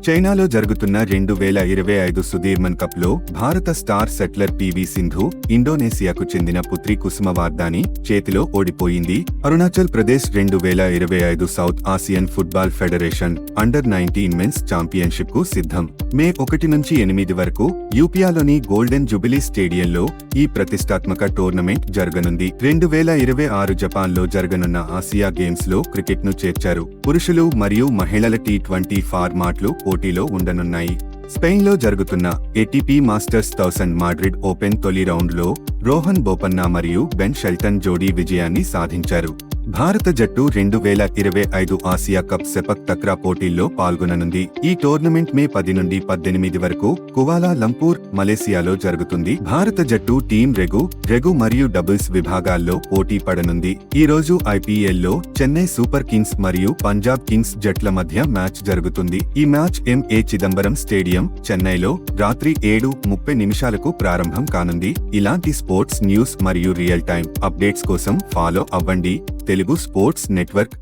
చైనాలో జరుగుతున్న 2025 సుదీర్మన్ కప్లో భారత స్టార్ సెట్లర్ పివి సింధు ఇండోనేసియాకు చెందిన పుత్రి కుసుమ వార్దాని చేతిలో ఓడిపోయింది. Arunachal Pradesh 2025 south Asian football federation under men's championship కు సిద్ధం. మే 1 నుంచి 8 వరకు యూపియాలోని గోల్డెన్ జూబిలీ స్టేడియంలో ఈ ప్రతిష్టాత్మక టోర్నమెంట్ జరగనుంది. 2026 జపాన్లో జరగనున్న ఆసియా గేమ్స్ లో క్రికెట్ ను చేర్చారు. పురుషులు మరియు మహిళల T20 ఫార్మాట్లు పోటీలో ఉండనున్నాయి. స్పెయిన్లో జరుగుతున్న ఏటీపీ మాస్టర్స్ 1000 మాడ్రిడ్ ఓపెన్ తొలి రౌండ్లో రోహన్ బోపన్నా మరియు బెన్ షెల్టన్ జోడీ విజయాన్ని సాధించారు. భారత జట్టు 2025 ఆసియా కప్ సెపక్ తక్రా పోటీల్లో పాల్గొననుంది. ఈ టోర్నమెంట్ మే 10 నుండి 18 వరకు కువాలా లంపూర్, మలేసియాలో జరుగుతుంది. భారత జట్టు టీం రెగు మరియు డబుల్స్ విభాగాల్లో పోటీ పడనుంది. ఈ రోజు ఐపీఎల్లో చెన్నై సూపర్ కింగ్స్ మరియు పంజాబ్ కింగ్స్ జట్ల మధ్య మ్యాచ్ జరుగుతుంది. ఈ మ్యాచ్ ఎంఏ చిదంబరం స్టేడియం, చెన్నైలో రాత్రి 7:30 ప్రారంభం కానుంది. ఇలాంటి స్పోర్ట్స్ న్యూస్ మరియు రియల్ టైం అప్డేట్స్ కోసం ఫాలో అవ్వండి తెలుగు స్పోర్ట్స్ నెట్వర్క్.